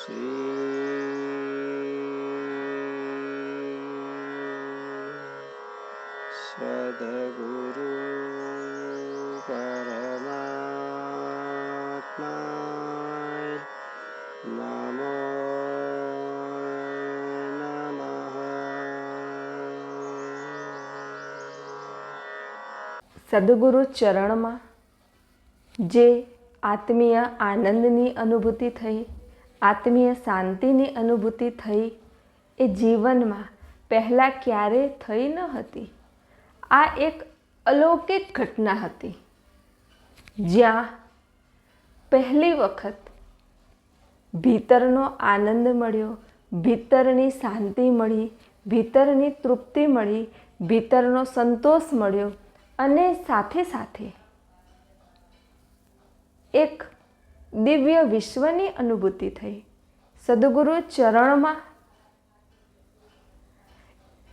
સદગુરુ પરમાત્માય નમો નમઃ. સદગુરુ ચરણમાં જે આત્મીય આનંદની અનુભૂતિ થઈ, આત્મીય શાંતિની અનુભૂતિ થઈ, એ જીવનમાં પહેલાં ક્યારેય થઈ ન હતી. આ એક અલૌકિક ઘટના હતી, જ્યાં પહેલી વખત ભીતરનો આનંદ મળ્યો, ભીતરની શાંતિ મળી, ભીતરની તૃપ્તિ મળી, ભીતરનો સંતોષ મળ્યો અને સાથે સાથે એક દિવ્ય વિશ્વની અનુભૂતિ થઈ. સદગુરુ ચરણમાં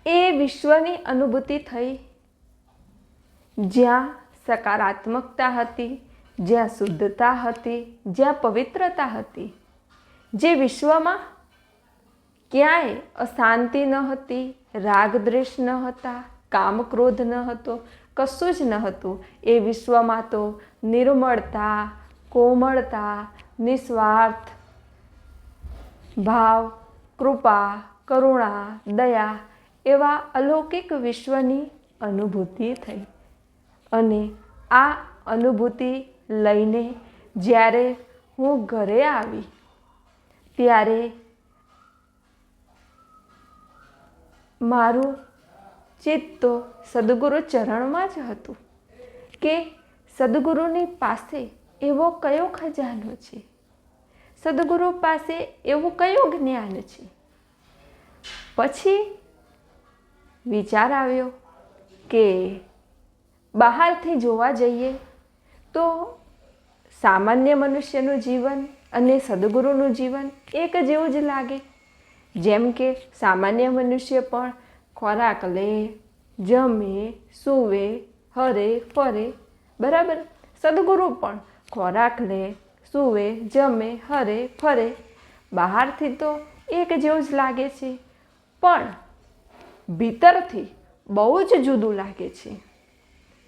એ વિશ્વની અનુભૂતિ થઈ જ્યાં સકારાત્મકતા હતી, જ્યાં શુદ્ધતા હતી, જ્યાં પવિત્રતા હતી, જે વિશ્વમાં ક્યાંય અશાંતિ ન હતી, રાગ દ્વેષ ન હતા, કામ ક્રોધ ન હતો, કશું જ ન હતું. એ વિશ્વમાં તો નિર્મળતા, કોમળતા, નિસ્વાર્થ ભાવ, કૃપા, કરુણા, દયા એવા અલૌકિક વિશ્વની અનુભૂતિ થઈ. અને આ અનુભૂતિ લઈને જ્યારે હું ઘરે આવી ત્યારે મારું ચિત્ત તો સદગુરુ ચરણમાં જ હતું કે સદગુરુની પાસે એવો કયો ખજાનો છે, સદગુરુ પાસે એવું કયું જ્ઞાન છે. પછી વિચાર આવ્યો કે બહારથી જોવા જઈએ તો સામાન્ય મનુષ્યનું જીવન અને સદગુરુનું જીવન એક જેવું જ લાગે. જેમ કે સામાન્ય મનુષ્ય પણ ખોરાક લે, જમે, સૂવે, હરે ફરે, બરાબર. સદગુરુ પણ ખોરાક લે, સૂવે, જમે, હરે ફરે. બહારથી તો એક જેવું જ લાગે છે, પણ ભીતરથી બહુ જ જુદું લાગે છે.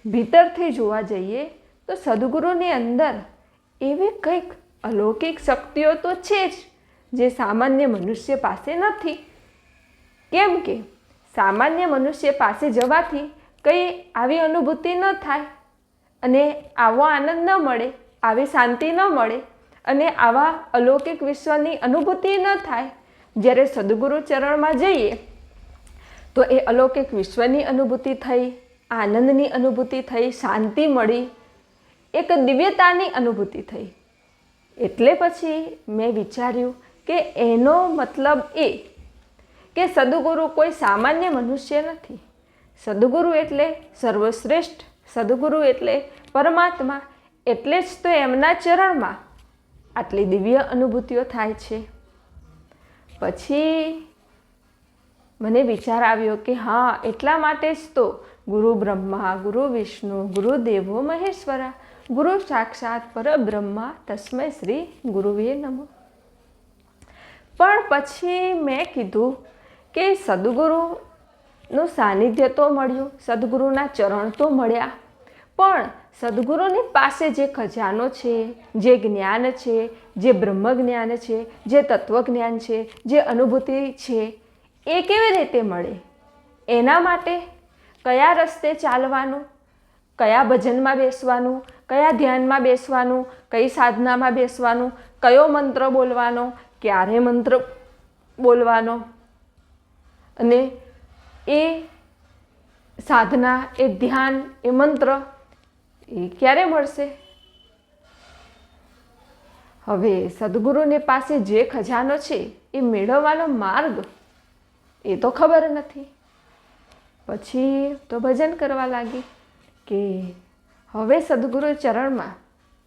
ભીતરથી જોવા જઈએ તો સદગુરુની અંદર એવી કંઈક અલૌકિક શક્તિઓ તો છે જ જે સામાન્ય મનુષ્ય પાસે નથી. કેમ કે સામાન્ય મનુષ્ય પાસે જવાથી કંઈ આવી અનુભૂતિ ન થાય અને આવો આનંદ ન મળે, આવી શાંતિ ન મળે અને આવા અલૌકિક વિશ્વની અનુભૂતિ ન થાય. જ્યારે સદગુરુ ચરણમાં જઈએ તો એ અલૌકિક વિશ્વની અનુભૂતિ થઈ, આનંદની અનુભૂતિ થઈ, શાંતિ મળી, એક દિવ્યતાની અનુભૂતિ થઈ. એટલે પછી મેં વિચાર્યું કે એનો મતલબ એ કે સદગુરુ કોઈ સામાન્ય મનુષ્ય નથી. સદગુરુ એટલે સર્વશ્રેષ્ઠ, સદગુરુ એટલે પરમાત્મા. એટલે જ તો એમના ચરણમાં આટલી દિવ્ય અનુભૂતિઓ થાય છે. પછી મને વિચાર આવ્યો કે હા, એટલા માટે જ તો ગુરુ બ્રહ્મા, ગુરુ વિષ્ણુ, ગુરુ દેવો મહેશ્વરા, ગુરુ સાક્ષાત પરબ્રહ્મા તસ્મૈ શ્રી ગુરુવે નમઃ. પણ પછી મેં કીધું કે સદગુરુનું સાનિધ્ય તો મળ્યું, સદગુરુના ચરણ તો મળ્યા, પણ સદગુરુની પાસે જે ખજાનો છે, જે જ્ઞાન છે, જે બ્રહ્મ જ્ઞાન છે, જે તત્વજ્ઞાન છે, જે અનુભૂતિ છે, એ કેવી રીતે મળે? એના માટે કયા રસ્તે ચાલવાનું, કયા ભજનમાં બેસવાનું, કયા ધ્યાનમાં બેસવાનું, કઈ સાધનામાં બેસવાનું, કયો મંત્ર બોલવાનો, ક્યારે મંત્ર બોલવાનો, અને એ સાધના, એ ધ્યાન, એ મંત્ર એ ક્યારે મળશે? હવે સદગુરુની પાસે જે ખજાનો છે એ મેળવવાનો માર્ગ એ તો ખબર નથી. પછી તો ભજન કરવા લાગી કે હવે સદગુરુ ચરણમાં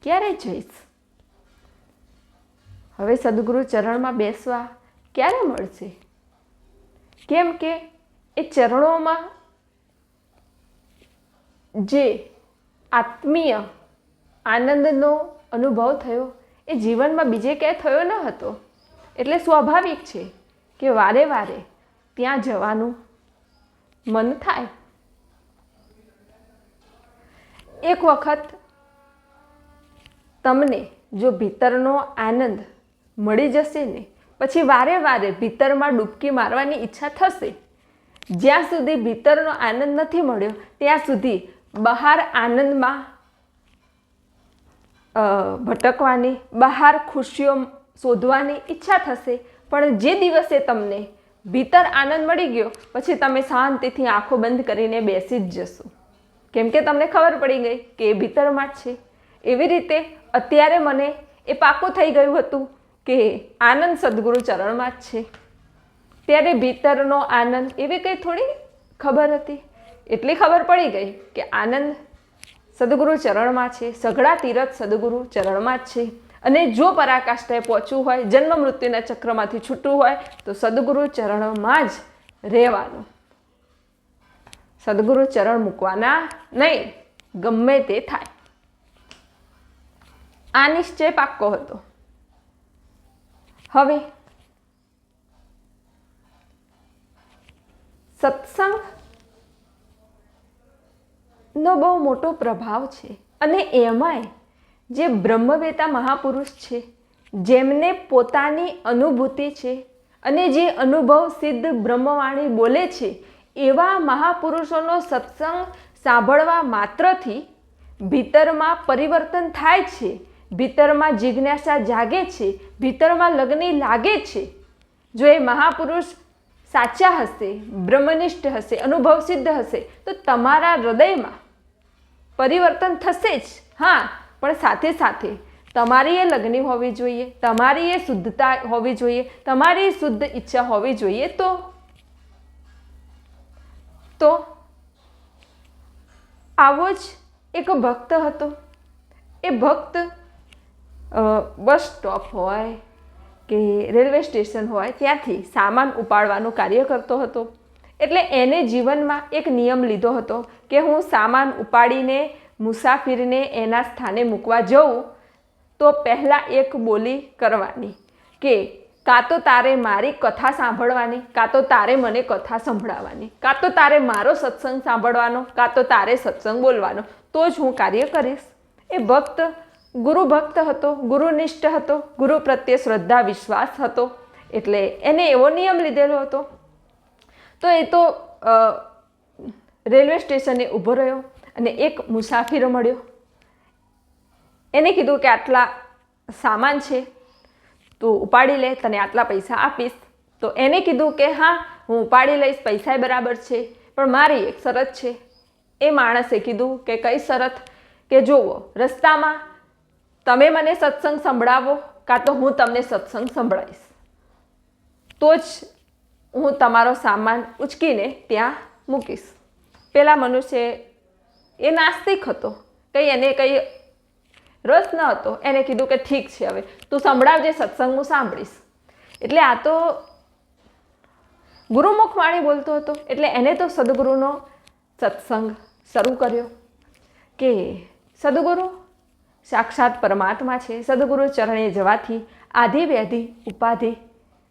ક્યારે જઈશ, હવે સદગુરુ ચરણમાં બેસવા ક્યારે મળશે? કેમ કે એ ચરણોમાં જે આત્મીય આનંદનો અનુભવ થયો એ જીવનમાં બીજે ક્યાંય થયો ન હતો. એટલે સ્વાભાવિક છે કે વારે વારે ત્યાં જવાનું મન થાય. એક વખત તમને જો ભીતરનો આનંદ મળી જશે ને, પછી વારે વારે ભીતરમાં ડૂબકી મારવાની ઈચ્છા થશે. જ્યાં સુધી ભીતરનો આનંદ નથી મળ્યો ત્યાં સુધી બહાર આનંદમાં ભટકવાની, બહાર ખુશીઓ શોધવાની ઈચ્છા થશે. પણ જે દિવસે તમને ભીતર આનંદ મળી ગયો પછી તમે શાંતિથી આંખો બંધ કરીને બેસી જ જશો, કેમ કે તમને ખબર પડી ગઈ કે એ ભીતરમાં જ છે. એવી રીતે અત્યારે મને એ પાકું થઈ ગયું હતું કે આનંદ સદગુરુ ચરણમાં જ છે. ત્યારે ભીતરનો આનંદ એવી કંઈ થોડી ખબર હતી, એટલી ખબર પડી ગઈ કે આનંદ સદગુરુ ચરણમાં છે, સઘળા તીરથ સદગુરુ ચરણમાં જ છે. અને જો પરાકાષ્ઠાએ પહોંચવું હોય, જન્મ મૃત્યુના ચક્રમાંથી છૂટવું હોય તો સદગુરુ ચરણમાં જ રહેવાનું. સદગુરુ ચરણ મૂકવાના નહીં, ગમે તે થાય. આ નિશ્ચય પાક્કો હતો. હવે સત્સંગ નો બહુ મોટો પ્રભાવ છે. અને એમાંય જે બ્રહ્મવેતા મહાપુરુષ છે, જેમને પોતાની અનુભૂતિ છે અને જે અનુભવ સિદ્ધ બ્રહ્મવાણી બોલે છે, એવા મહાપુરુષોનો સત્સંગ સાંભળવા માત્રથી ભીતરમાં પરિવર્તન થાય છે, ભીતરમાં જિજ્ઞાસા જાગે છે, ભીતરમાં લગ્ની લાગે છે. જો એ મહાપુરુષ સાચા હશે, બ્રહ્મનિષ્ઠ હશે, અનુભવ સિદ્ધ હશે તો તમારા હૃદયમાં પરિવર્તન થશે જ. હા, પણ સાથે સાથે તમારી એ લગ્ની હોવી જોઈએ, તમારી એ શુદ્ધતા હોવી જોઈએ, તમારી શુદ્ધ ઈચ્છા હોવી જોઈએ. તો આવો જ એક ભક્ત હતો. એ ભક્ત બસ સ્ટોપ હોય કે રેલવે સ્ટેશન હોય ત્યાંથી સામાન ઉપાડવાનું કાર્ય કરતો હતો. એટલે એને જીવનમાં એક નિયમ લીધો હતો કે હું સામાન ઉપાડીને મુસાફીરને એના સ્થાને મૂકવા જઉં તો પહેલાં એક બોલી કરવાની કે કાં તો તારે મારી કથા સાંભળવાની, કાં તો તારે મને કથા સંભળાવવાની, કાં તો તારે મારો સત્સંગ સાંભળવાનો, કાં તો તારે સત્સંગ બોલવાનો, તો જ હું કાર્ય કરીશ. એ ભક્ત ગુરુ ભક્ત હતો, ગુરુનિષ્ઠ હતો, ગુરુ પ્રત્યે શ્રદ્ધા વિશ્વાસ હતો. એટલે એને એવો નિયમ લીધેલો હતો. તો એ તો રેલવે સ્ટેશને ઊભો રહ્યો અને એક મુસાફિર મળ્યો. એને કીધું કે આટલા સામાન છે, તું ઉપાડી લે, તને આટલા પૈસા આપીશ. તો એને કીધું કે હા, હું ઉપાડી લઈશ, પૈસા બરાબર છે, પણ મારી એક શરત છે. એ માણસે કીધું કે કઈ શરત? કે જુઓ, રસ્તામાં તમે મને સત્સંગ સંભળાવો કાં તો હું તમને સત્સંગ સંભળાવીશ, તો જ હું તમારો સામાન ઉચકીને ત્યાં મૂકીશ. પેલા મનુષ્ય એ નાસ્તિક હતો, કંઈ એને કંઈ રસ ન હતો. એને કીધું કે ઠીક છે, હવે તું સંભળાવજે, સત્સંગ હું સાંભળીશ. એટલે આ તો ગુરુમુખ વાણી બોલતો હતો. એટલે એને તો સદગુરુનો સત્સંગ શરૂ કર્યો કે સદગુરુ સાક્ષાત પરમાત્મા છે. સદગુરુ ચરણે જવાથી આધિ વ્યાધિ ઉપાધિ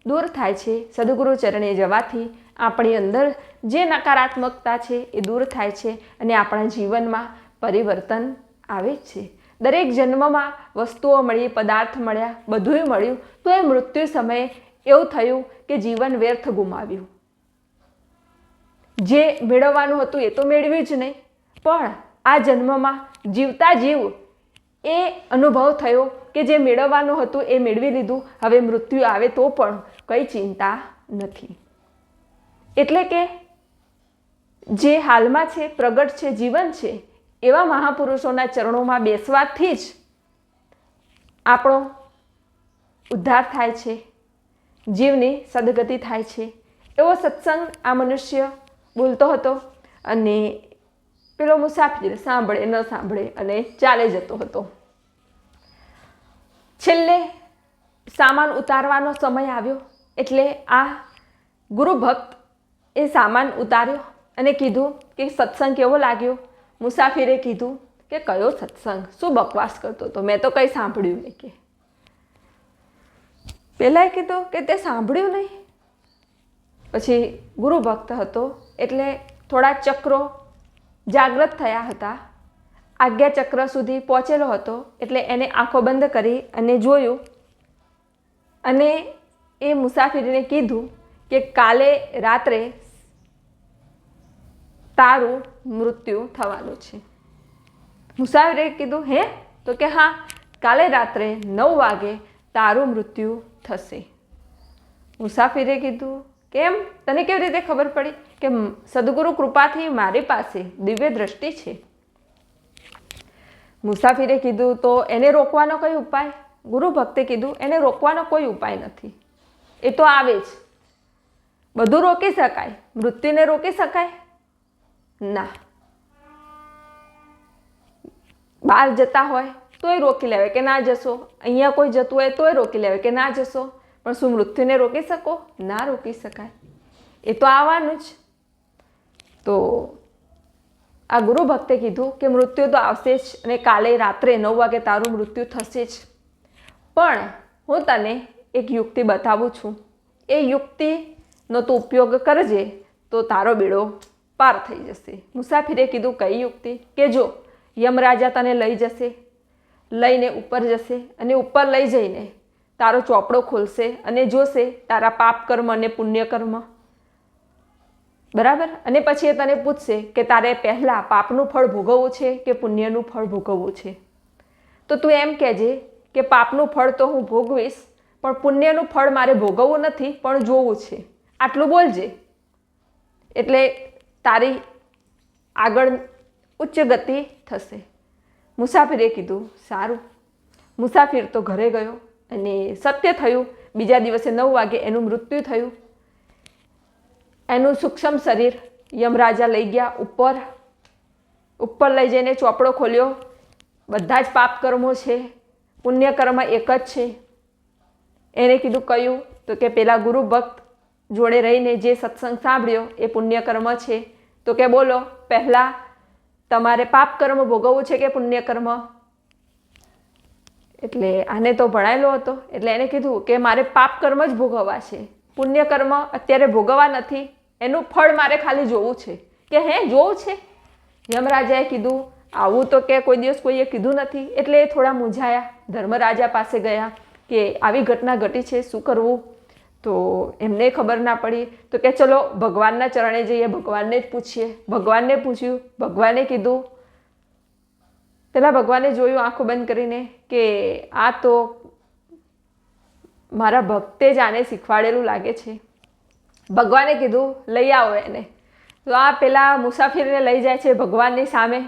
દૂર થાય છે. સદગુરુ ચરણે જવાથી આપણી અંદર જે નકારાત્મકતા છે એ દૂર થાય છે અને આપણા જીવનમાં પરિવર્તન આવે છે. દરેક જન્મમાં વસ્તુઓ મળી, પદાર્થ મળ્યા, બધુંય મળ્યું, તો એ મૃત્યુ સમયે એવું થયું કે જીવન વ્યર્થ ગુમાવ્યું. જે મેળવવાનું હતું એ તો મેળવ્યું જ નહીં, પણ આ જન્મમાં જીવતા જીવ એ અનુભવ થયો કે જે મેળવવાનું હતું એ મેળવી લીધું. હવે મૃત્યુ આવે તો પણ કંઈ ચિંતા નથી. એટલે કે જે હાલમાં છે, પ્રગટ છે, જીવન છે, એવા મહાપુરુષોના ચરણોમાં બેસવાથી જ આપણો ઉદ્ધાર થાય છે, જીવની સદગતિ થાય છે. એવો સત્સંગ આ મનુષ્ય બોલતો હતો અને પેલો મુસાફિર સાંભળે ન સાંભળે અને ચાલે જતો હતો. છેલ્લે સામાન ઉતારવાનો સમય આવ્યો એટલે આ ગુરુ ભક્ત એ સામાન ઉતાર્યો અને કીધું કે સત્સંગ કેવો લાગ્યો? મુસાફિરે કીધું કે કયો સત્સંગ, શું બકવાસ કરતો હતો, મેં તો કંઈ સાંભળ્યું નહીં. કે પહેલાંય કીધું કે તે સાંભળ્યું નહીં. પછી ગુરુ ભક્ત હતો એટલે થોડા ચક્રો જાગૃત થયા હતા. આજ્ઞા ચક્ર સુધી પહોંચેલો હતો એટલે એને આંખો બંધ કરી અને જોયું અને એ મુસાફરીને કીધું કે કાલે રાત્રે તારું મૃત્યુ થવાનું છે. મુસાફરે કીધું હે? તો કે હા, કાલે રાત્રે 9 વાગે તારું મૃત્યુ થશે. મુસાફિરે કીધું કેમ? તને કેવી રીતે ખબર પડી? કે સદગુરુ કૃપાથી મારી પાસે દિવ્ય દ્રષ્ટિ છે. મુસાફિરે કીધું તો એને રોકવાનો કઈ ઉપાય? ગુરુ ભક્તે કીધું એને રોકવાનો કોઈ ઉપાય નથી, એ તો આવે જ. બધું રોકી શકાય, મૃત્યુને રોકી શકાય ના. બહાર જતા હોય તોય રોકી લેવાય કે ના જશો, અહીંયા કોઈ જતું હોય તોય રોકી લેવાય કે ના જશો, પણ શું મૃત્યુને રોકી શકો? ના રોકી શકાય, એ તો આવવાનું જ. તો આ ગુરુ ભક્તે કીધું કે મૃત્યુ તો આવશે જ અને કાલે રાત્રે 9 વાગે તારું મૃત્યુ થશે જ. પણ હું તને એક યુક્તિ બતાવું છું, એ યુક્તિનો તું ઉપયોગ કરજે તો તારો બેડો પાર થઈ જશે. મુસાફિરે કીધું કઈ યુક્તિ? કે જો યમરાજા તને લઈ જશે, લઈને ઉપર જશે અને ઉપર લઈ જઈને તારો ચોપડો ખોલશે અને જોશે તારા પાપ કર્મ અને પુણ્ય કર્મ, બરાબર? અને પછી એ તને પૂછશે કે તારે પહેલાં પાપનું ફળ ભોગવવું છે કે પુણ્યનું ફળ ભોગવવું છે. તો તું એમ કહેજે કે પાપનું ફળ તો હું ભોગવીશ, પણ પુણ્યનું ફળ મારે ભોગવવું નથી પણ જોવું છે, આટલું બોલજે. એટલે તારી આગળ ઉચ્ચ ગતિ થશે. મુસાફિરે કીધું સારું. મુસાફિર તો ઘરે ગયો અને સત્ય થયું, બીજા દિવસે 9 વાગે એનું મૃત્યુ થયું. એનું સૂક્ષ્મ શરીર યમરાજા લઈ ગયા ઉપર લઈ જઈને ચોપડો ખોલ્યો. બધા જ પાપ કર્મો છે, પુણ્યકર્મ એક જ છે. એને કીધું કયું? તો કે પેલા ગુરુ ભક્ત જોડે રહીને જે સત્સંગ સાંભળ્યો એ પુણ્યકર્મ છે. તો કે બોલો, પહેલાં તમારે પાપ કર્મ ભોગવવું છે કે પુણ્યકર્મ? એટલે આને તો ભણાયેલો હતો એટલે એને કીધું કે મારે પાપ કર્મ જ ભોગવવા છે, પુણ્યકર્મ અત્યારે ભોગવવા નથી, એનું ફળ મારે ખાલી જોવું છે. કે હે જોવું છે? યમરાજાએ કીધું આવું તો કે કોઈ દિવસ કોઈએ કીધું નથી. એટલે એ થોડા મૂંઝાયા, ધર્મરાજા પાસે ગયા કે આવી ઘટના ઘટી છે, શું કરવું? તો એમને ખબર ના પડી. તો કે ચલો ભગવાનના ચરણે જઈએ, ભગવાનને જ પૂછીએ. ભગવાનને પૂછ્યું, ભગવાને કીધું. પેલા ભગવાને જોયું આંખો બંધ કરીને કે આ તો મારા ભક્તે જ આને શીખવાડેલું લાગે છે. ભગવાને કીધું લઈ આવો એને. તો આ પેલા મુસાફિરને લઈ જાય છે ભગવાનની સામે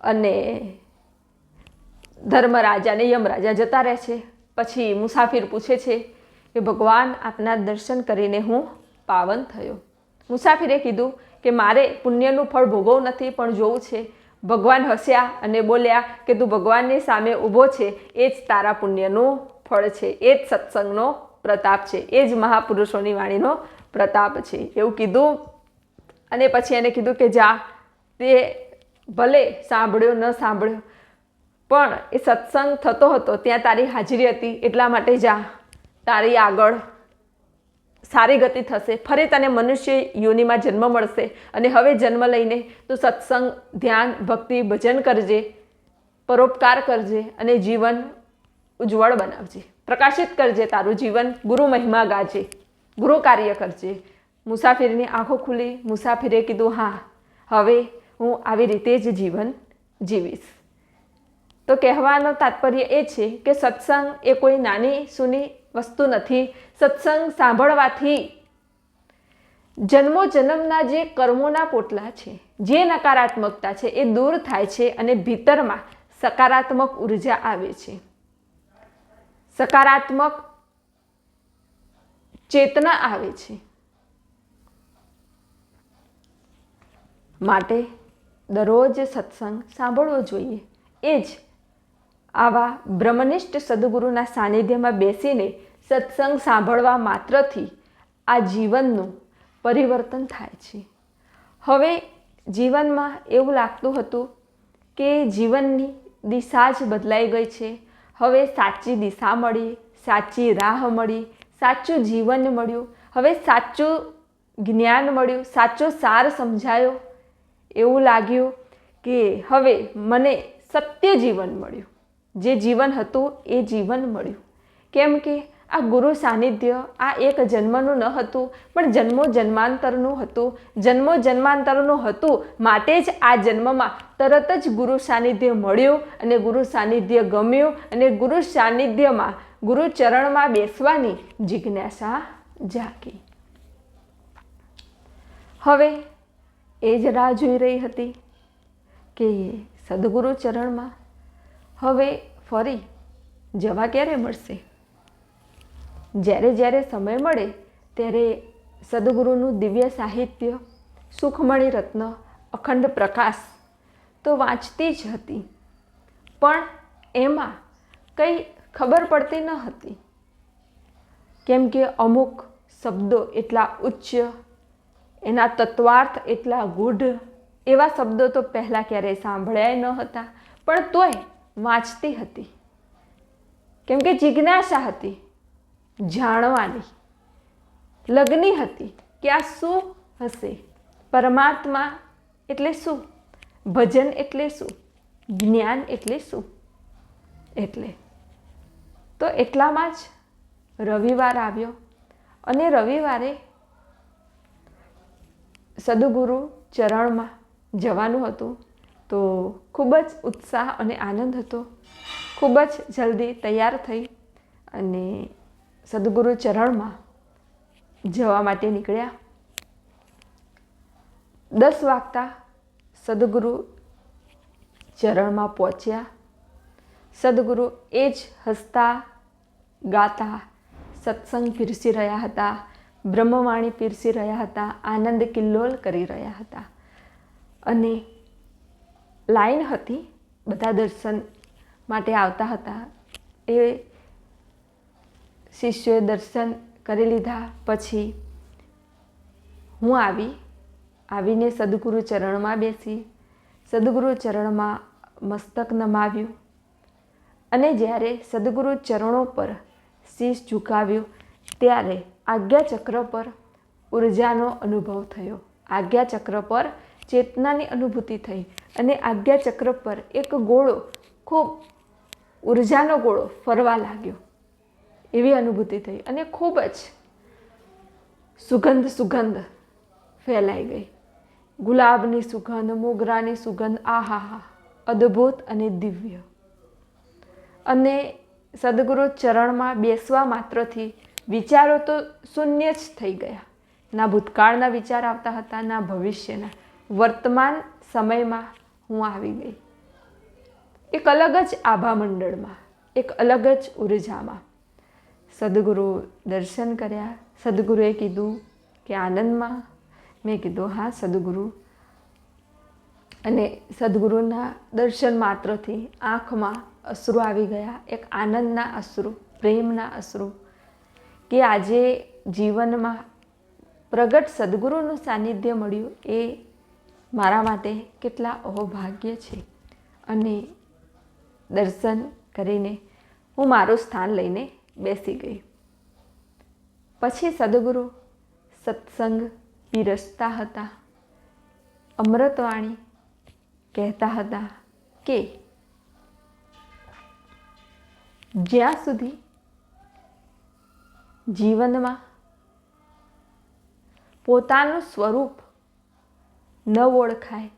અને ધર્મરાજા ને યમરાજા જતા રહે છે. પછી મુસાફિર પૂછે છે કે ભગવાન આપના દર્શન કરીને હું પાવન થયો. મુસાફિરે કીધું કે મારે પુણ્યનું ફળ ભોગવવું નથી પણ જોવું છે. ભગવાન હસ્યા અને બોલ્યા કે તું ભગવાનની સામે ઊભો છે એ જ તારા પુણ્યનું ફળ છે, એ જ સત્સંગનો પ્રતાપ છે, એ જ મહાપુરુષોની વાણીનો પ્રતાપ છે, એવું કીધું. અને પછી એને કીધું કે જા, તે ભલે સાંભળ્યો ન સાંભળ્યો પણ એ સત્સંગ થતો હતો, ત્યાં તારી હાજરી હતી, એટલા માટે જા, તારી આગળ સારી ગતિ થશે. ફરી તને મનુષ્ય યોનિમાં જન્મ મળશે અને હવે જન્મ લઈને તું સત્સંગ, ધ્યાન, ભક્તિ, ભજન કરજે, પરોપકાર કરજે અને જીવન ઉજ્જવળ બનાવજે, પ્રકાશિત કરજે તારું જીવન, ગુરુ મહિમા ગાજે, ગુરુ કાર્ય કરજે. મુસાફિરની આંખો ખુલી. મુસાફિરે કીધું હા, હવે હું આવી રીતે જ જીવન જીવીશ. તો કહેવાનો તાત્પર્ય એ છે કે સત્સંગ એ કોઈ નાની સૂની વસ્તુ નથી. સત્સંગ સાંભળવાથી જન્મો જન્મના જે કર્મોના પોટલા છે, જે નકારાત્મકતા છે એ દૂર થાય છે અને ભીતરમાં સકારાત્મક ઉર્જા આવે છે, સકારાત્મક ચેતના આવે છે. માટે દરરોજ સત્સંગ સાંભળવો જોઈએ. એ જ આવા બ્રહ્મનિષ્ઠ સદગુરુના સાનિધ્યમાં બેસીને સત્સંગ સાંભળવા માત્રથી આ જીવનનું પરિવર્તન થાય છે. હવે જીવનમાં એવું લાગતું હતું કે જીવનની દિશા જ બદલાઈ ગઈ છે, હવે સાચી દિશા મળી, સાચી રાહ મળી, સાચું જીવન મળ્યું, હવે સાચું જ્ઞાન મળ્યું, સાચો સાર સમજાયો. એવું લાગ્યું કે હવે મને સત્ય જીવન મળ્યું, જે જીવન હતું એ જીવન મળ્યું. કેમ કે આ ગુરુ સાનિધ્ય આ એક જન્મનું ન હતું, પણ જન્મો જન્માંતરનું હતું. જન્મો જન્માંતરનું હતું માટે જ આ જન્મમાં તરત જ ગુરુ સાનિધ્ય મળ્યું અને ગુરુ સાનિધ્ય ગમ્યું અને ગુરુ સાનિધ્યમાં ગુરુ ચરણમાં બેસવાની જિજ્ઞાસા જાગી. હવે એ જ રાહ જોઈ રહી હતી કે સદગુરુ ચરણમાં હવે ફરી જવા ક્યારે મળશે. જ્યારે જ્યારે સમય મળે ત્યારે સદગુરુનું દિવ્ય સાહિત્ય, સુખમણી રત્ન, અખંડ પ્રકાશ તો વાંચતી જ હતી, પણ એમાં કંઈ ખબર પડતી ન હતી. કેમ કે અમુક શબ્દો એટલા ઉચ્ચ, એના તત્વાર્થ એટલા ગૂઢ, એવા શબ્દો તો પહેલાં ક્યારેય સાંભળ્યા ન હતા, પણ તોય વાંચતી હતી. કેમ કે જિજ્ઞાસા હતી જાણવાની, લગ્ની હતી કે આ શું હશે, પરમાત્મા એટલે શું, ભજન એટલે શું, જ્ઞાન એટલે શું. એટલે તો એટલામાં જ રવિવાર આવ્યો અને રવિવારે સદગુરુ ચરણમાં જવાનું હતું. તો ખૂબ જ ઉત્સાહ અને આનંદ હતો. ખૂબ જ જલ્દી તૈયાર થઈ અને સદગુરુ ચરણમાં જવા માટે નીકળ્યા. 10 વાગતા સદગુરુ ચરણમાં પહોંચ્યા. સદગુરુ એ જ હસતા ગાતા સત્સંગ પીરસી રહ્યા હતા, બ્રહ્મવાણી પીરસી રહ્યા હતા, આનંદ કિલ્લોલ કરી રહ્યા હતા. અને લાઈન હતી, બધા દર્શન માટે આવતા હતા. એ શિષ્યોએ દર્શન કરી લીધા પછી હું આવીને સદગુરુ ચરણમાં બેસી, સદગુરુ ચરણમાં મસ્તક નમાવ્યું અને જ્યારે સદગુરુ ચરણો પર શીશ ઝુકાવ્યું ત્યારે આજ્ઞાચક્ર પર ઉર્જાનો અનુભવ થયો. આજ્ઞાચક્ર પર ચેતનાની અનુભૂતિ થઈ અને આજ્ઞાચક્ર પર એક ગોળો, ખૂબ ઉર્જાનો ગોળો ફરવા લાગ્યો એવી અનુભૂતિ થઈ અને ખૂબ જ સુગંધ ફેલાઈ ગઈ. ગુલાબની સુગંધ, મોગરાની સુગંધ, આહાહા, અદ્ભુત અને દિવ્ય. અને સદગુરુ ચરણમાં બેસવા માત્રથી વિચારો તો શૂન્ય જ થઈ ગયા. ના ભૂતકાળના વિચાર આવતા હતા, ના ભવિષ્યના. વર્તમાન સમયમાં હું આવી ગઈ. એક અલગ જ આભા મંડળમાં, એક અલગ જ ઉર્જામાં. સદગુરુ દર્શન કર્યા. સદગુરુએ કીધું કે આનંદમાં. મેં કીધું હા સદગુરુ. અને સદગુરુના દર્શન માત્રથી આંખમાં અશ્રુ આવી ગયા. એક આનંદના અશ્રુ, પ્રેમના અશ્રુ, કે આજે જીવનમાં પ્રગટ સદગુરુનું સાનિધ્ય મળ્યું એ મારા માટે કેટલા અહોભાગ્ય છે. અને દર્શન કરીને હું મારું સ્થાન લઈને બેસી ગઈ. પછી સદગુરુ સત્સંગ પીરસતા હતા, અમૃતવાણી કહેતા હતા કે જ્યાં સુધી જીવનમાં પોતાનું સ્વરૂપ ન ઓળખાય,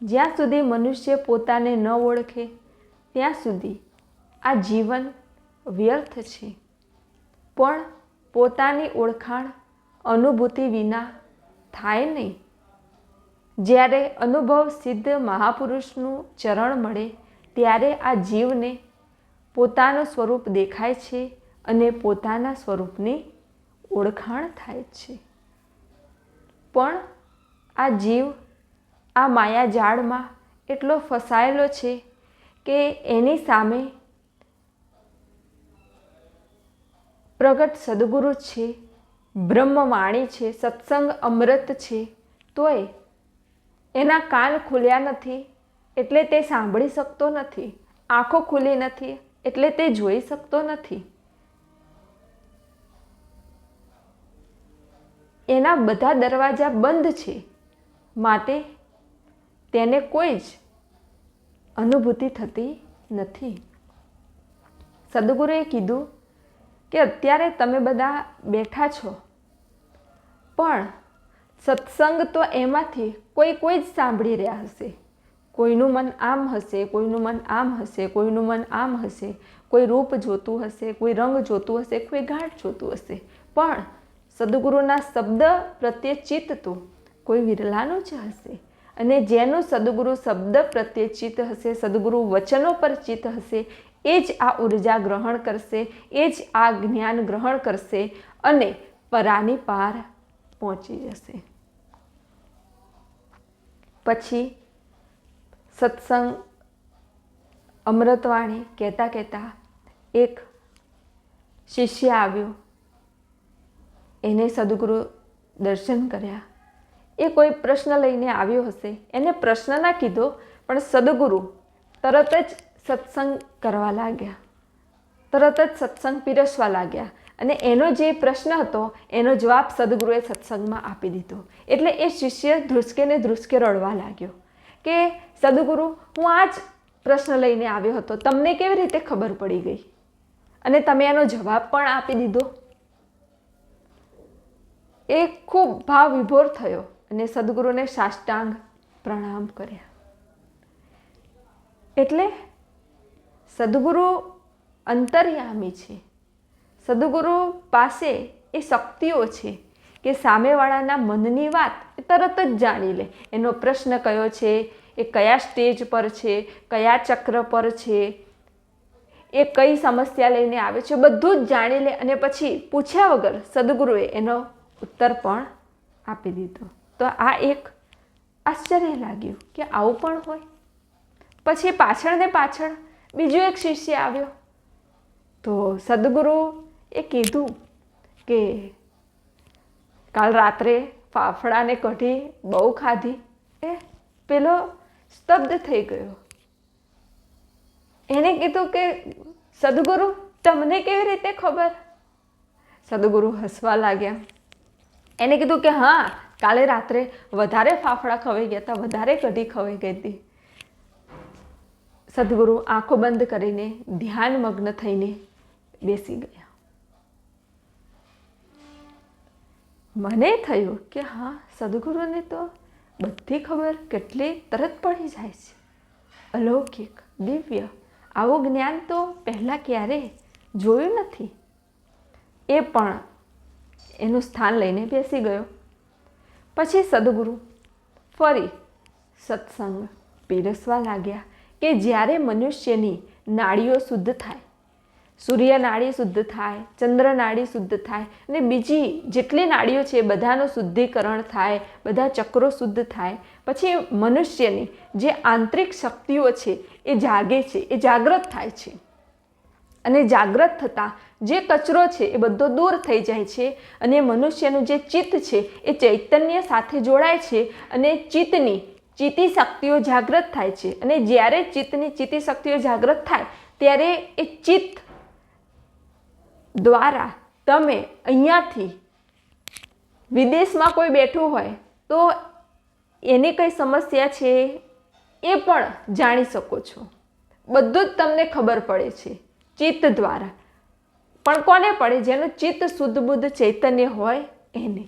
જ્યાં સુધી મનુષ્ય પોતાને ન ઓળખે ત્યાં સુધી આ જીવન વ્યર્થ છે. પણ પોતાની ઓળખાણ અનુભૂતિ વિના થાય નહીં. જ્યારે અનુભવ સિદ્ધ મહાપુરુષનું ચરણ મળે ત્યારે આ જીવને પોતાનું સ્વરૂપ દેખાય છે અને પોતાના સ્વરૂપની ઓળખાણ થાય છે. પણ આ જીવ આ માયાજાળમાં એટલો ફસાયેલો છે કે એની સામે પ્રગટ સદગુરુ છે, બ્રહ્મવાણી છે, સત્સંગ અમૃત છે, તોય એના કાન ખુલ્યા નથી એટલે તે સાંભળી શકતો નથી, આંખો ખુલી નથી એટલે તે જોઈ શકતો નથી. એના બધા દરવાજા બંધ છે, માટે તેને કોઈ જ અનુભૂતિ થતી નથી. સદગુરુએ કીધું કે અત્યારે તમે બધા બેઠા છો, પણ સત્સંગ તો એમાંથી કોઈ જ સાંભળી રહ્યા હશે. કોઈનું મન આમ હશે, કોઈનું મન આમ હશે, કોઈનું મન આમ હશે, કોઈ રૂપ જોતું હશે, કોઈ રંગ જોતું હશે, કોઈ ગાંઠ જોતું હશે, પણ સદગુરુના શબ્દ પ્રત્યે ચિત્ત તો કોઈ વિરલાનું જ હશે. અને જેનું સદગુરુ શબ્દ પ્રત્યે ચિત્ત હશે, સદગુરુ વચનો પર ચિત્ત હશે, એ જ આ ઉર્જા ગ્રહણ કરશે, એ જ આ જ્ઞાન ગ્રહણ કરશે અને પરાની પાર પહોંચી જશે. પછી સત્સંગ અમૃતવાણી કહેતા કહેતા એક શિષ્ય આવ્યો. એને સદગુરુ દર્શન કર્યા. એ કોઈ પ્રશ્ન લઈને આવ્યો હશે, એને પ્રશ્ન ના કીધો, પણ સદગુરુ તરત જ સત્સંગ કરવા લાગ્યા, તરત જ સત્સંગ પીરસવા લાગ્યા. અને એનો જે પ્રશ્ન હતો એનો જવાબ સદગુરુએ સત્સંગમાં આપી દીધો. એટલે એ શિષ્ય ધ્રુસકે ને ધ્રુસકે રડવા લાગ્યો કે સદગુરુ, હું આ જ પ્રશ્ન લઈને આવ્યો હતો, તમને કેવી રીતે ખબર પડી ગઈ અને તમે એનો જવાબ પણ આપી દીધો. એ ખૂબ ભાવ વિભોર થયો અને સદગુરુને સાષ્ટાંગ પ્રણામ કર્યા. એટલે સદગુરુ અંતર્યામી છે. સદગુરુ પાસે એ શક્તિઓ છે કે સામેવાળાના મનની વાત એ તરત જ જાણી લે. એનો પ્રશ્ન કયો છે, એ કયા સ્ટેજ પર છે, કયા ચક્ર પર છે, એ કઈ સમસ્યા લઈને આવે છે, બધું જ જાણી લે. અને પછી પૂછ્યા વગર સદગુરુએ એનો ઉત્તર પણ આપી દીધો. તો આ એક આશ્ચર્ય લાગ્યું કે આવું પણ હોય. પછી પાછળ ને પાછળ બીજો એક શિષ્ય આવ્યો. તો સદગુરુ એ કીધું કે કાલ રાત્રે ફાફડા ને કઢી બહુ ખાધી. એ પેલો સ્તબ્ધ થઈ ગયો. એને કીધું કે સદગુરુ, તમને કેવી રીતે ખબર? સદગુરુ હસવા લાગ્યા. એને કીધું કે હા, કાલે રાત્રે વધારે ફાફડા ખવાઈ ગયા હતા, વધારે કઢી ખવાઈ ગઈ હતી. સદગુરુ આંખો બંધ કરીને ધ્યાન મગ્ન થઈને બેસી ગયા. મને થયું કે હા, સદગુરુને તો બધી ખબર કેટલી તરત પડી જાય છે. અલૌકિક, દિવ્ય, આવું જ્ઞાન તો પહેલાં ક્યારેય જોયું નથી. એ પણ એનું સ્થાન લઈને બેસી ગયો. પછી સદગુરુ ફરી સત્સંગ પીરસવા લાગ્યા કે જ્યારે મનુષ્યની નાડીઓ શુદ્ધ થાય, સૂર્ય નાડી શુદ્ધ થાય, ચંદ્ર નાડી શુદ્ધ થાય અને બીજી જેટલી નાડીઓ છે બધાનું શુદ્ધિકરણ થાય, બધા ચક્રો શુદ્ધ થાય, પછી મનુષ્યની જે આંતરિક શક્તિઓ છે એ જાગે છે, એ જાગૃત થાય છે. અને જાગૃત થતાં જે કચરો છે એ બધો દૂર થઈ જાય છે અને મનુષ્યનું જે ચિત્ત છે એ ચૈતન્ય સાથે જોડાય છે અને ચિત્તી શક્તિઓ જાગૃત થાય છે. અને જ્યારે ચિત્તી શક્તિઓ જાગૃત થાય ત્યારે એ ચિત્ત દ્વારા તમે અહીંયાથી વિદેશમાં કોઈ બેઠું હોય તો એની કઈ સમસ્યા છે એ પણ જાણી શકો છો. બધું જ તમને ખબર પડે છે ચિત્ત દ્વારા. પણ કોને પડે? જેનું ચિત્ત શુદ્ધ બુદ્ધ ચૈતન્ય હોય એને.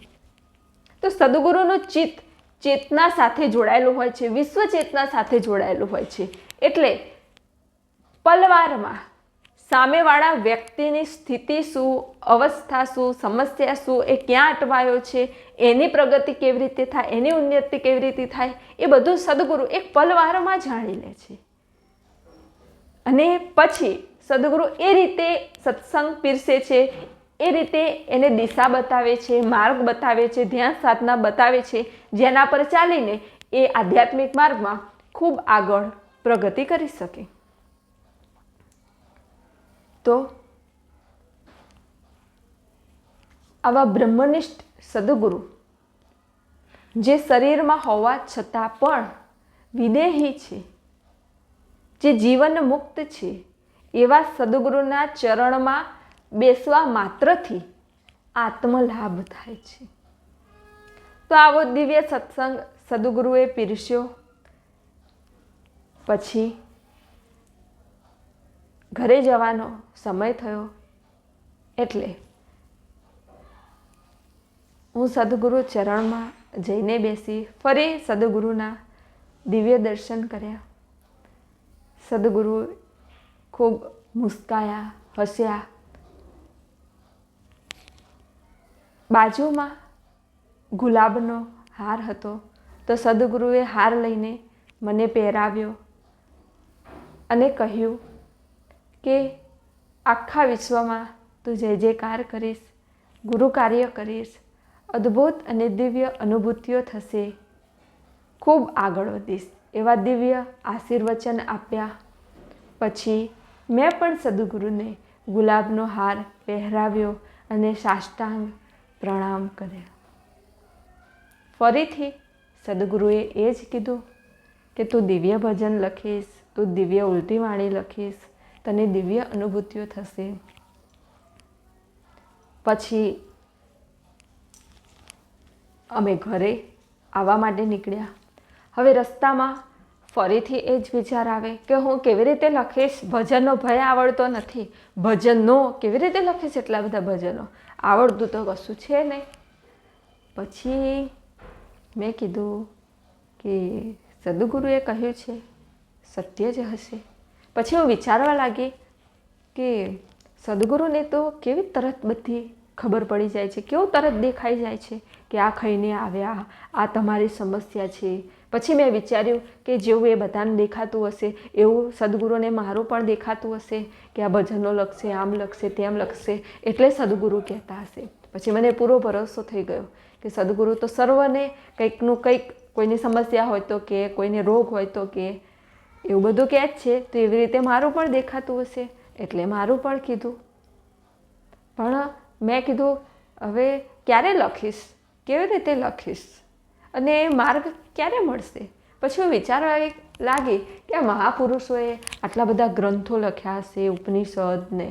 તો સદગુરુનું ચિત્ત ચેતના સાથે જોડાયેલું હોય છે, વિશ્વ ચેતના સાથે જોડાયેલું હોય છે. એટલે પલવારમાં સામેવાળા વ્યક્તિની સ્થિતિ શું, અવસ્થા શું, સમસ્યા શું, એ ક્યાં અટવાયો છે, એની પ્રગતિ કેવી રીતે થાય, એની ઉન્નતિ કેવી રીતે થાય, એ બધું સદગુરુ એક પલવારમાં જાણી લે છે. અને પછી સદગુરુ એ રીતે સત્સંગ પીરસે છે, એ રીતે એને દિશા બતાવે છે, માર્ગ બતાવે છે, ધ્યાન સાધના બતાવે છે, જેના પર ચાલીને એ આધ્યાત્મિક માર્ગમાં ખૂબ આગળ પ્રગતિ કરી શકે. તો આવા બ્રહ્મનિષ્ઠ સદગુરુ જે શરીરમાં હોવા છતાં પણ વિદેહી છે, જે જીવન મુક્ત છે, એવા સદગુરુના ચરણમાં બેસવા માત્રથી આત્મલાભ થાય છે. તો આવો દિવ્ય સત્સંગ સદગુરુએ પીરસ્યો. પછી ઘરે જવાનો સમય થયો એટલે હું સદગુરુ ચરણમાં જઈને બેસી ફરી સદગુરુના દિવ્ય દર્શન કર્યા. સદગુરુ ખૂબ મુસ્કાયા, હસ્યા. બાજુમાં ગુલાબનો હાર હતો તો સદગુરુએ હાર લઈને મને પહેરાવ્યો અને કહ્યું કે આખા વિશ્વમાં તું જય જયકાર કરીશ, ગુરુ કાર્ય કરીશ, અદ્ભુત અને દિવ્ય અનુભૂતિઓ થશે, ખૂબ આગળ વધીશ, એવા દિવ્ય આશીર્વચન આપ્યા. પછી મેં પણ સદગુરુને ગુલાબનો હાર પહેરાવ્યો અને સાષ્ટાંગ પ્રણામ કર્યા. ફરીથી સદગુરુએ એ જ કીધું કે તું દિવ્ય ભજન લખીશ, તું દિવ્ય ઉલટી વાણી લખીશ, તને દિવ્ય અનુભૂતિઓ થશે. પછી અમે ઘરે આવવા માટે નીકળ્યા. હવે રસ્તામાં ફરીથી એ જ વિચાર આવે કે હું કેવી રીતે લખીશ, ભજનનો ભય આવડતો નથી, ભજનનો કેવી રીતે લખીશ, એટલા બધા ભજનો આવડતું તો કશું છે નહીં. પછી મેં કીધું કે સદગુરુએ કહ્યું છે સત્ય જ હશે. પછી હું વિચારવા લાગી કે સદગુરુને તો કેવી તરત બધી ખબર પડી જાય છે, કેવું તરત દેખાઈ જાય છે કે આ ખાઈને આવ્યા, આ તમારી સમસ્યા છે. પછી મેં વિચાર્યું કે જેવું એ બધાને દેખાતું હશે એવું સદગુરુને મારું પણ દેખાતું હશે કે આ ભજનો લખશે, આમ લખશે, તેમ લખશે, એટલે સદગુરુ કહેતા હશે. પછી મને પૂરો ભરોસો થઈ ગયો કે સદગુરુ તો સર્વને કંઈકનું કંઈક, કોઈની સમસ્યા હોય તો કે, કોઈને રોગ હોય તો કે, એવું બધું કહે જ છે. તો એવી રીતે મારું પણ દેખાતું હશે એટલે મારું પણ કીધું. પણ મેં કીધું હવે ક્યારે લખીશ, કેવી રીતે લખીશ અને માર્ગ ક્યારે મળશે. પછી હું વિચારવા લાગી કે આ મહાપુરુષોએ આટલા બધા ગ્રંથો લખ્યા હશે, ઉપનિષદ ને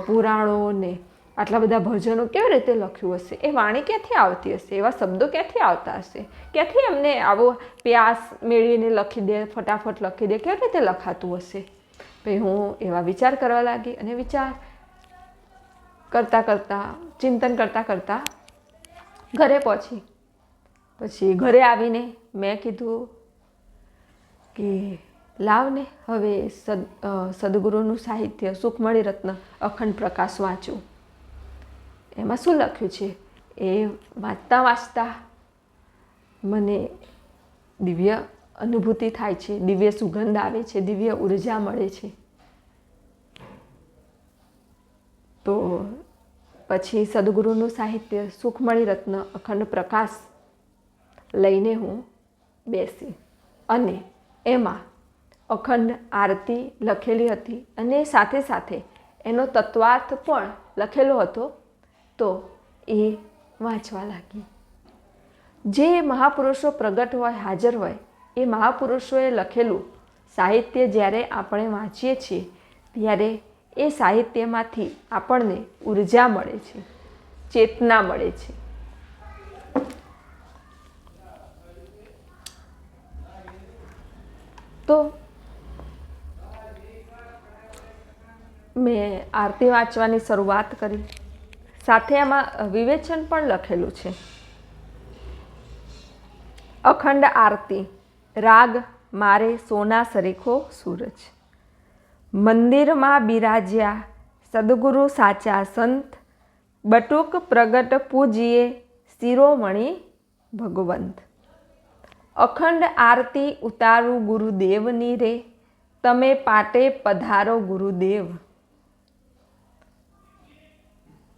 પુરાણો ને આટલા બધા ભજનો કેવી રીતે લખ્યું હશે, એ વાણી ક્યાંથી આવતી હશે, એવા શબ્દો ક્યાંથી આવતા હશે, ક્યાંથી એમને આવો પ્યાસ મેળવીને લખી દે, ફટાફટ લખી દે, કેવી રીતે લખાતું હશે. પછી હું એવા વિચાર કરવા લાગી અને વિચાર કરતાં કરતાં, ચિંતન કરતાં કરતાં ઘરે પહોંચી. પછી ઘરે આવીને મેં કીધું કે લાવને હવે સદગુરુનું સાહિત્ય સુખમણી રત્ન અખંડ પ્રકાશ વાંચું. એમાં શું લખ્યું છે એ વાંચતા વાંચતા મને દિવ્ય અનુભૂતિ થાય છે, દિવ્ય સુગંધ આવે છે, દિવ્ય ઉર્જા મળે છે. તો પછી સદગુરુનું સાહિત્ય સુખમણી રત્ન અખંડ પ્રકાશ લઈને હું બેસી અને એમાં અખંડ આરતી લખેલી હતી અને સાથે સાથે એનો તત્વાર્થ પણ લખેલો હતો. તો એ વાંચવા લાગી. જે મહાપુરુષો પ્રગટ હોય, હાજર હોય, એ મહાપુરુષોએ લખેલું સાહિત્ય જ્યારે આપણે વાંચીએ છીએ ત્યારે એ સાહિત્યમાંથી આપણને ઉર્જા મળે છે, ચેતના મળે છે. તો મેં આરતી વાંચવાની શરૂઆત કરી. સાથે એમાં વિવેચન પણ લખેલું છે. અખંડ આરતી, રાગ મારે સોના સરીખો સૂરજ. મંદિરમાં બિરાજ્યા સદગુરુ સાચા સંત, બટુક પ્રગટ પૂજીએ શિરોમણી ભગવંત. અખંડ આરતી ઉતારું ગુરુદેવની રે, તમે પાટે પધારો ગુરુદેવ.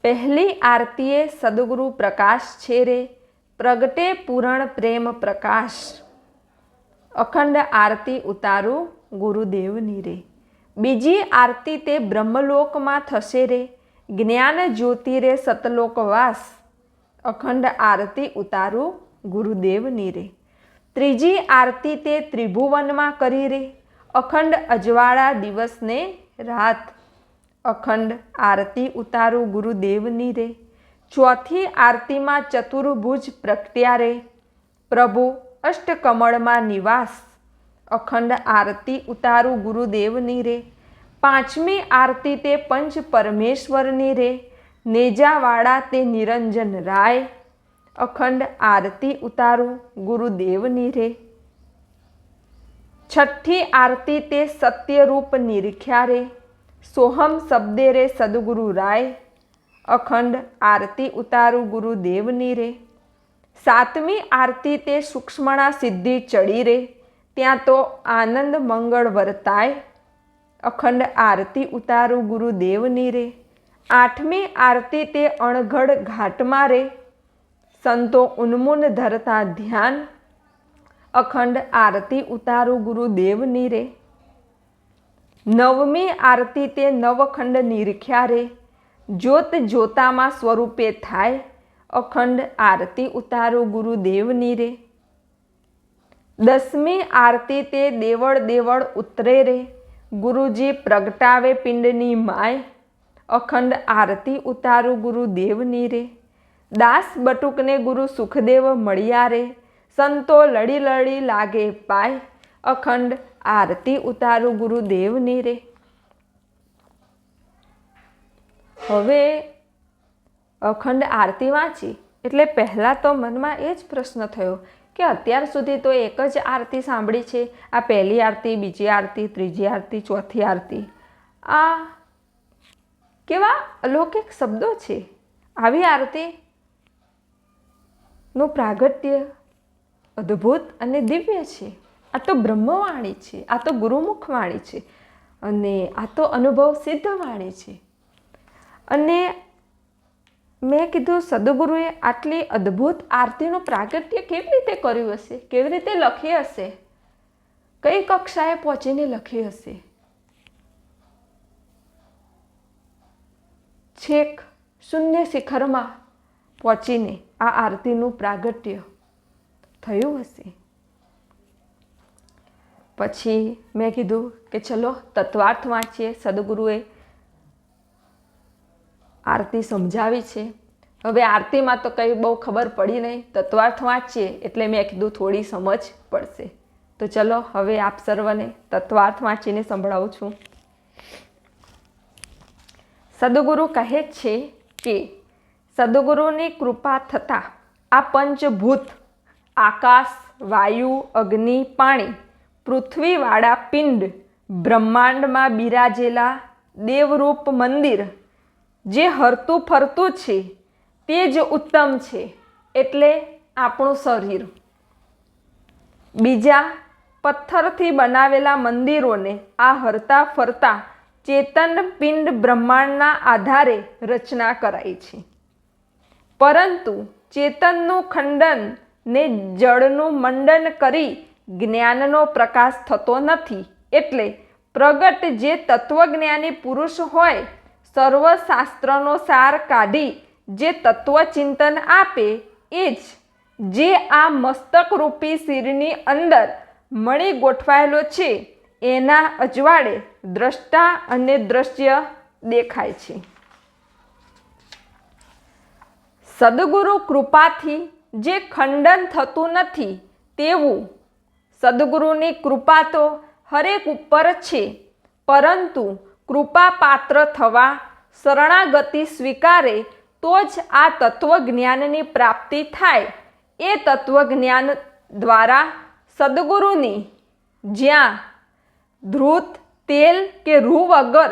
પહેલી આરતીએ સદગુરુ પ્રકાશ છે રે, પ્રગટે પૂરણ પ્રેમ પ્રકાશ. અખંડ આરતી ઉતારું ગુરુદેવની રે. બીજી આરતી તે બ્રહ્મલોકમાં થશે રે, જ્ઞાન જ્યોતિ રે સતલોકવાસ. અખંડ આરતી ઉતારું ગુરુદેવની રે. ત્રીજી આરતી તે ત્રિભુવનમાં કરી રે, અખંડ અજવાળા દિવસને રાત. અખંડ આરતી ઉતારું ગુરુદેવની રે. ચોથી આરતીમાં ચતુર્ભુજ પ્રગટ્યા રે, પ્રભુ અષ્ટકમળમાં નિવાસ, અખંડ આરતી ઉતારું ગુરુદેવની રે, પાંચમી આરતી તે પંચ પરમેશ્વરની રે, નેજાવાળા તે નિરંજન રાય, અખંડ આરતી ઉતારું ગુરુદેવની રે, છઠ્ઠી આરતી તે સત્યરૂપ નિરખ્યા રે, સોહમ શબ્દે રે સદગુરુ રાય, અખંડ આરતી ઉતારું ગુરુદેવની રે, સાતમી આરતી તે સૂક્ષ્મણા સિદ્ધિ ચડી રે, ત્યાં તો આનંદ મંગળ વર્તાય, અખંડ આરતી ઉતારું ગુરુદેવની રે, આઠમી આરતી તે અણઘડ ઘાટમાં રે, સંતો ઉન્મૂન ધરતા ધ્યાન, અખંડ આરતી ઉતારું ગુરુદેવની રે, નવમી આરતી તે નવખંડ નિરખ્યા રે, જ્યોત જ્યોતામાં સ્વરૂપે થાય, અખંડ આરતી ઉતારું ગુરુદેવની રે, દસમી આરતી તે દેવળ દેવળ ઉતરે રે, ગુરુજી પ્રગટાવે પિંડની માય, અખંડ આરતી ઉતારું ગુરુદેવની રે, દાસ બટુકને ગુરુ સુખદેવ મળ્યા રે, સંતો લડી લડી લાગે પાય, અખંડ આરતી ઉતારું ગુરુદેવની રે. હવે અખંડ આરતી વાંચી એટલે પહેલાં તો મનમાં એ જ પ્રશ્ન થયો કે અત્યાર સુધી તો એક જ આરતી સાંભળી છે, આ પહેલી આરતી, બીજી આરતી, ત્રીજી આરતી, ચોથી આરતી, આ કેવા અલૌકિક શબ્દો છે. આવી આરતીનું પ્રાગટ્ય અદ્ભુત અને દિવ્ય છે. આ તો બ્રહ્મવાણી છે, આ તો ગુરુમુખ વાણી છે અને આ તો અનુભવ સિદ્ધ વાણી છે. અને મેં કીધું સદગુરુએ આટલી અદ્ભુત આરતીનું પ્રાગટ્ય કેવી રીતે કર્યું હશે, કેવી રીતે લખી હશે, કઈ કક્ષાએ પહોંચીને લખી હશે. છેક શૂન્ય શિખરમાં પહોંચીને આ આરતીનું પ્રાગટ્ય થયું હશે. પછી મેં કીધું કે ચલો તત્વાર્થ વાંચીએ. સદગુરુએ આરતી સમજાવી છે. હવે આરતીમાં તો કંઈ બહુ ખબર પડી નહીં, તત્વાર્થ વાંચીએ એટલે મેં કીધું થોડી સમજ પડશે. તો ચલો હવે આપ સર્વને તત્વાર્થ વાંચીને સંભળાવું છું. સદગુરુ કહે છે કે સદગુરુની કૃપા થતાં આ પંચભૂત આકાશ, વાયુ, અગ્નિ, પાણી, પૃથ્વીવાળા પિંડ, બ્રહ્માંડમાં બિરાજેલા દેવરૂપ મંદિર જે હરતું ફરતું છે તે જ ઉત્તમ છે, એટલે આપણું શરીર. બીજા પથ્થરથી બનાવેલા મંદિરોને આ હરતા ફરતા ચેતન પિંડ બ્રહ્માંડના આધારે રચના કરાઈ છે. પરંતુ ચેતનનું ખંડન ને જળનું મંડન કરી જ્ઞાનનો પ્રકાશ થતો નથી. એટલે પ્રગટ જે તત્વજ્ઞાની પુરુષ હોય, સર્વશાસ્ત્રનો સાર કાઢી જે તત્વચિંતન આપે, એ જ જે આ મસ્તકરૂપી શિરની અંદર મણી ગોઠવાયેલો છે, એના અજવાળે દ્રષ્ટા અને દ્રશ્ય દેખાય છે. સદગુરુ કૃપાથી જે ખંડન થતું નથી તેવું સદગુરુની કૃપા તો હરેક ઉપર છે, પરંતુ કૃપા પાત્ર થવા, શરણાગતિ સ્વીકારે તો જ આ તત્વજ્ઞાનની પ્રાપ્તિ થાય. એ તત્વજ્ઞાન દ્વારા સદગુરુની જ્યાં ધ્રુત, તેલ કે રૂ વગર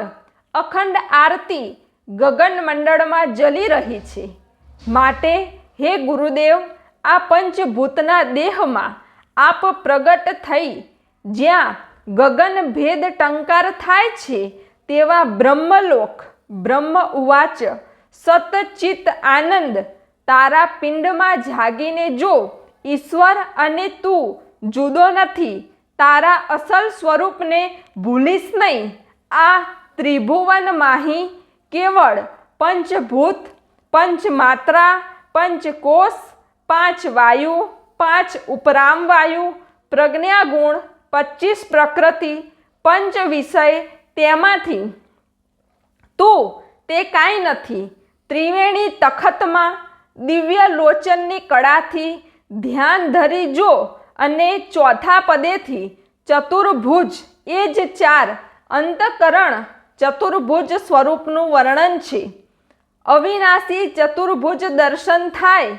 અખંડ આરતી ગગનમંડળમાં જલી રહી છે. માટે હે ગુરુદેવ, આ પંચભૂતના દેહમાં આપ પ્રગટ થઈ જ્યાં ગગન ભેદ ટંકાર થાય છે તેવા બ્રહ્મલોક બ્રહ્મ ઉવાચ સતચિત આનંદ તારા પિંડમાં જાગીને જો ઈશ્વર અને તું જુદો નથી, તારા અસલ સ્વરૂપને ભૂલીશ નહીં. આ ત્રિભુવન માહી કેવળ પંચભૂત, પંચમાત્રા, પંચકોશ, 5 વાયુ, 5 ઉપરામ વાયુ, પ્રજ્ઞાગુણ, 25 પ્રકૃતિ, પંચ વિષય, તેમાંથી તું તે કાંઈ નથી. ત્રિવેણી તખતમાં દિવ્ય લોચનની કળાથી ધ્યાન ધરી જો અને ચોથા પદેથી ચતુર્ભુજ એ જ ચાર અંતકરણ ચતુર્ભુજ સ્વરૂપનું વર્ણન છે. અવિનાશી ચતુર્ભુજ દર્શન થાય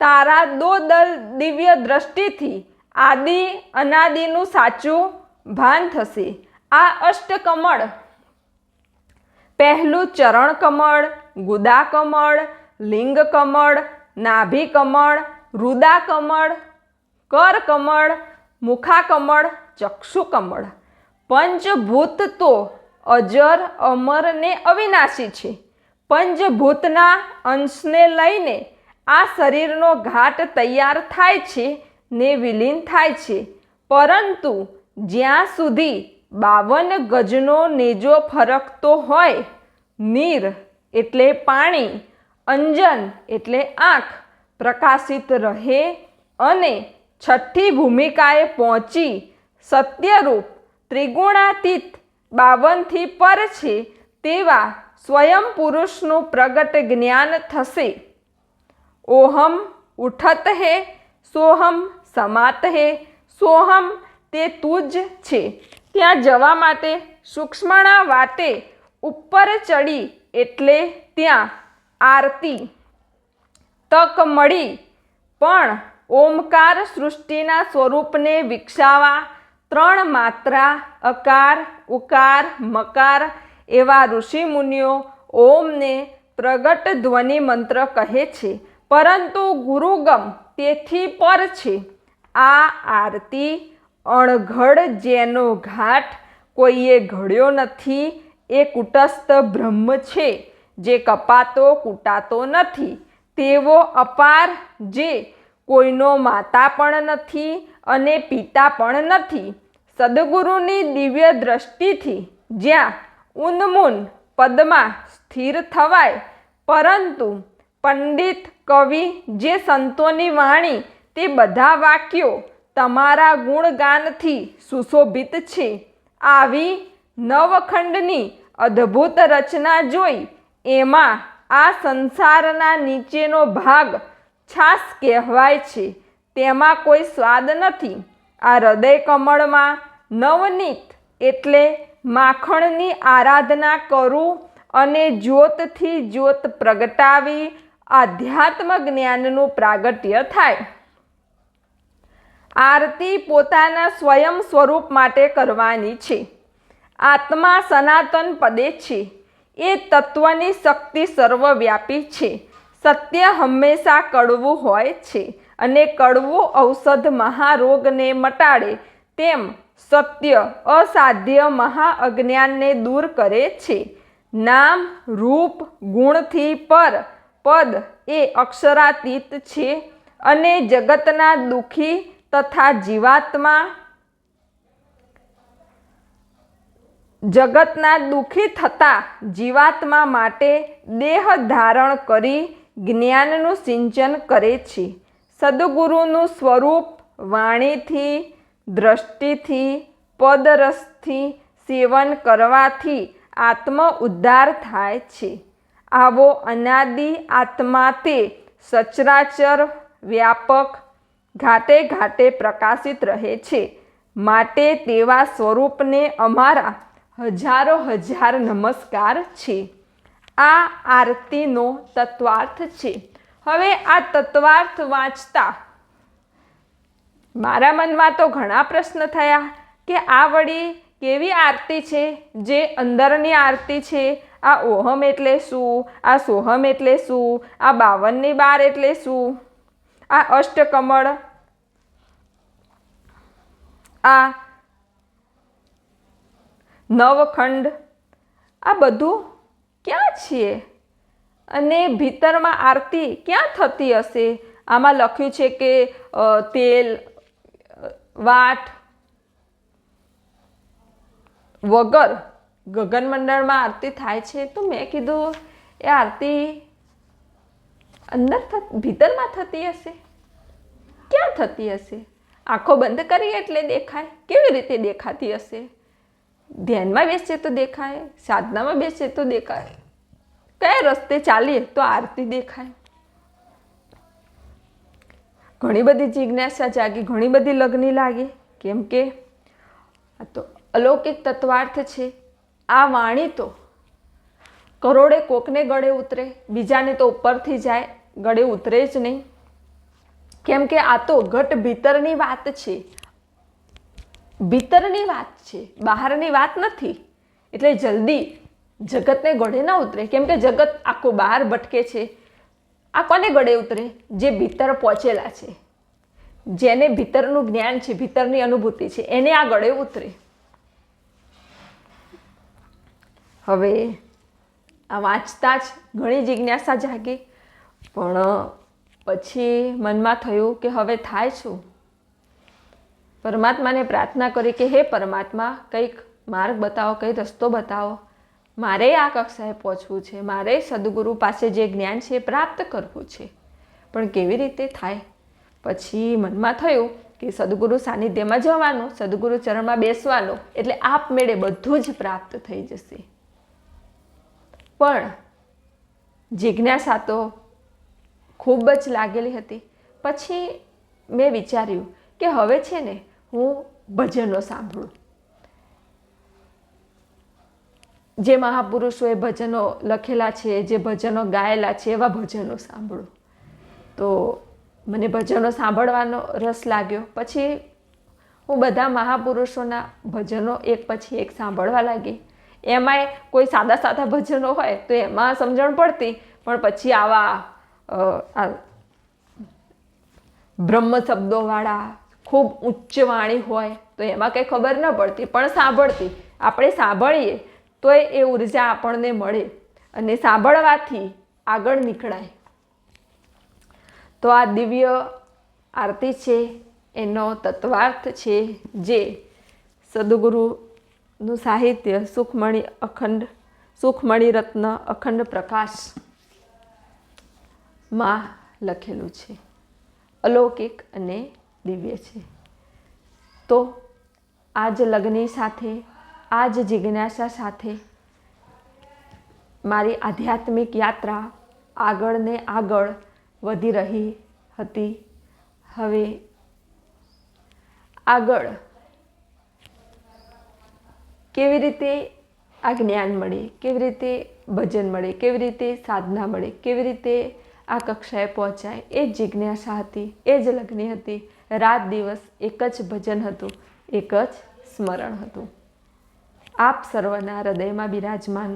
તારા દોદલ દિવ્ય દ્રષ્ટિથી આદિ અનાદિનું સાચું ભાન થશે. આ અષ્ટકમળ પહેલું ચરણ કમળ, ગુદા કમળ, લિંગ કમળ, નાભી કમળ, રુદા કમળ, કર કમળ, મુખા કમળ, ચક્ષુ કમળ. પંચભૂત તો અજર અમર ને અવિનાશી છે. પંચભૂતના અંશને લઈને આ શરીરનો ઘાટ તૈયાર થાય છે ને વિલીન થાય છે. પરંતુ જ્યાં સુધી 52 ગજનો નેજો ફરકતો હોય, નીર એટલે પાણી, અંજન એટલે આંખ પ્રકાશિત રહે અને છઠ્ઠી ભૂમિકાએ પહોંચી સત્યરૂપ ત્રિગુણાતીત 52થી પર છે તેવા સ્વયં પુરુષનું પ્રગટ જ્ઞાન થશે. ઓહમ ઉઠત હે, સોહમ સમાત હે, સોહમ તે તું જ છે. ત્યાં જવા માટે સૂક્ષ્મણા વાટે ઉપર ચડી એટલે ત્યાં આરતી તક મળી. પણ ઓમકાર સૃષ્ટિના સ્વરૂપને વિકસાવા 3 માત્રા અકાર, ઉકાર, મકાર એવા ઋષિમુનિઓ ઓમને પ્રગટ ધ્વનિ મંત્ર કહે છે, પરંતુ ગુરુગમ તેથી પર છે. આ આરતી અણઘડ જેનો ઘાટ કોઈએ ઘડ્યો નથી એ કુટસ્થ બ્રહ્મ છે, જે કપાતો કૂટાતો નથી. તેવો અપાર જે કોઈનો માતા પણ નથી અને પિતા પણ નથી. સદગુરુની દિવ્ય દ્રષ્ટિથી જ્યાં ઉન્મૂન પદમાં સ્થિર થવાય, પરંતુ પંડિત કવિ જે સંતોની વાણી તે બધા વાક્યો તમારા ગુણગાનથી સુશોભિત છે. આવી નવખંડની અદ્ભુત રચના જોઈ એમાં આ સંસારના નીચેનો ભાગ છાસ કહેવાય છે, તેમાં કોઈ સ્વાદ નથી. આ હૃદય કમળમાં નવનીત એટલે માખણની આરાધના કરું અને જ્યોતથી જ્યોત પ્રગટાવી આધ્યાત્મ જ્ઞાનનું પ્રાગટ્ય થાય. આરતી પોતાના સ્વયં સ્વરૂપ માટે કરવાની છે. આત્મા સનાતન પદે છે. એ તત્વની શક્તિ સર્વવ્યાપી છે. સત્ય હંમેશા કડવું હોય છે અને કડવું ઔષધ મહારોગને મટાડે તેમ સત્ય અસાધ્ય મહાઅજ્ઞાનને દૂર કરે છે. નામ રૂપ ગુણથી પર પદ એ અક્ષરાતીત છે અને જગતના દુઃખી તથા જગતના દુઃખી થતા જીવાત્મા માટે દેહ ધારણ કરી જ્ઞાનનું સિંચન કરે છે. સદગુરુનું સ્વરૂપ વાણીથી, દ્રષ્ટિથી, પદરસથી સેવન કરવાથી આત્મ ઉદ્ધાર થાય છે. આવો અનાદિ આત્મા તે સચરાચર વ્યાપક ઘાટે ઘાટે પ્રકાશિત રહે છે. માટે તેવા સ્વરૂપને અમારા હજારો હજાર નમસ્કાર છે. આ આરતીનો તત્વાર્થ છે. હવે આ તત્વાર્થ વાંચતા મારા મનમાં તો ઘણા પ્રશ્ન થયા કે આ વળી કેવી આરતી છે, જે અંદરની આરતી છે. આ ઓહમ એટલે શું? આ સોહમ એટલે શું? આ 52 એટલે શું? આ અષ્ટકમળ, આ નવખંડ, આ બધું ક્યાં છે? અને ભીતરમાં આરતી ક્યાં થતી હશે? આમાં લખ્યું છે કે તેલ, વાટ વગર ગગનમંડળમાં આરતી થાય છે. તો મેં કીધું એ આરતી અંદર ભીતરમાં થતી હશે? ક્યાં થતી હશે? આંખો બંધ કરીએ એટલે દેખાય? કેવી રીતે દેખાતી હશે? ધ્યાનમાં બેસીએ તો દેખાય, સાધનામાં બેસીએ તો દેખાય. કયા રસ્તે ચાલીએ તો આરતી દેખાય. ઘણી બધી જિજ્ઞાસા જાગી, ઘણી બધી લગ્ની લાગી, કેમ કે આ તો અલૌકિક તત્વાર્થ છે. આ વાણી તો કરોડે કોકને ગળે ઉતરે, બીજાને તો ઉપરથી જાય, ગળે ઉતરે જ નહીં. કેમ કે આ તો ઘટ ભીતરની વાત છે, ભીતરની વાત છે, બહારની વાત નથી. એટલે જલ્દી જગતને ગળે ના ઉતરે, કેમ કે જગત આખું બહાર ભટકે છે. આ કોને ગળે ઉતરે? જે ભીતર પહોંચેલા છે, જેને ભીતરનું જ્ઞાન છે, ભીતરની અનુભૂતિ છે, એને આ ગળે ઉતરે. હવે આ વાંચતા જ ઘણી જિજ્ઞાસા જાગી, પણ પછી મનમાં થયું કે હવે થાય શું? પરમાત્માને પ્રાર્થના કરી કે હે પરમાત્મા, કંઈક માર્ગ બતાવો, કંઈ રસ્તો બતાવો. મારે આ કક્ષાએ પહોંચવું છે, મારે સદગુરુ પાસે જે જ્ઞાન છે એ પ્રાપ્ત કરવું છે, પણ કેવી રીતે થાય? પછી મનમાં થયું કે સદગુરુ સાનિધ્યમાં જવાનું, સદગુરુ ચરણમાં બેસવાનું, એટલે આપમેળે બધું જ પ્રાપ્ત થઈ જશે. પણ જિજ્ઞાસા તો ખૂબ જ લાગેલી હતી. પછી મેં વિચાર્યું કે હવે છે ને હું ભજનો સાંભળું. જે મહાપુરુષોએ ભજનો લખેલા છે, જે ભજનો ગાયેલા છે, એવા ભજનો સાંભળું. તો મને ભજનો સાંભળવાનો રસ લાગ્યો. પછી હું બધા મહાપુરુષોના ભજનો એક પછી એક સાંભળવા લાગી. એમાંય કોઈ સાદા સાદા ભજનો હોય તો એમાં સમજણ પડતી, પણ પછી આવા બ્રહ્મ શબ્દોવાળા ખૂબ ઉચ્ચ વાણી હોય તો એમાં કંઈ ખબર ન પડતી, પણ સાંભળતી. આપણે સાંભળીએ તો એ ઉર્જા આપણને મળે અને સાંભળવાથી આગળ નીકળાય. તો આ દિવ્ય આરતી છે, એનો તત્વાર્થ છે, જે સદગુરુનું સાહિત્ય સુખમણી રત્ન અખંડ પ્રકાશમાં લખેલું છે. અલૌકિક અને દિવ્ય છે. તો આ જ લગ્નની સાથે, આ જ જિજ્ઞાસા સાથે મારી આધ્યાત્મિક યાત્રા આગળ ને આગળ વધી રહી હતી. હવે આગળ કેવી રીતે આ જ્ઞાન મળે, કેવી રીતે ભજન મળે, કેવી રીતે સાધના મળે, કેવી રીતે આ કક્ષાએ પહોંચાય, એ જ જિજ્ઞાસા હતી, એ જ લગ્ની હતી. રાત દિવસ એક જ ભજન હતું, એક જ સ્મરણ હતું. આપ સર્વના હૃદયમાં બિરાજમાન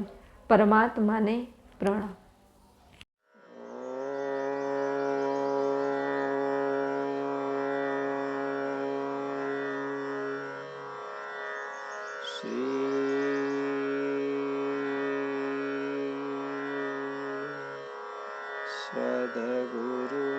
પરમાત્માને પ્રણામ. સદગુરુ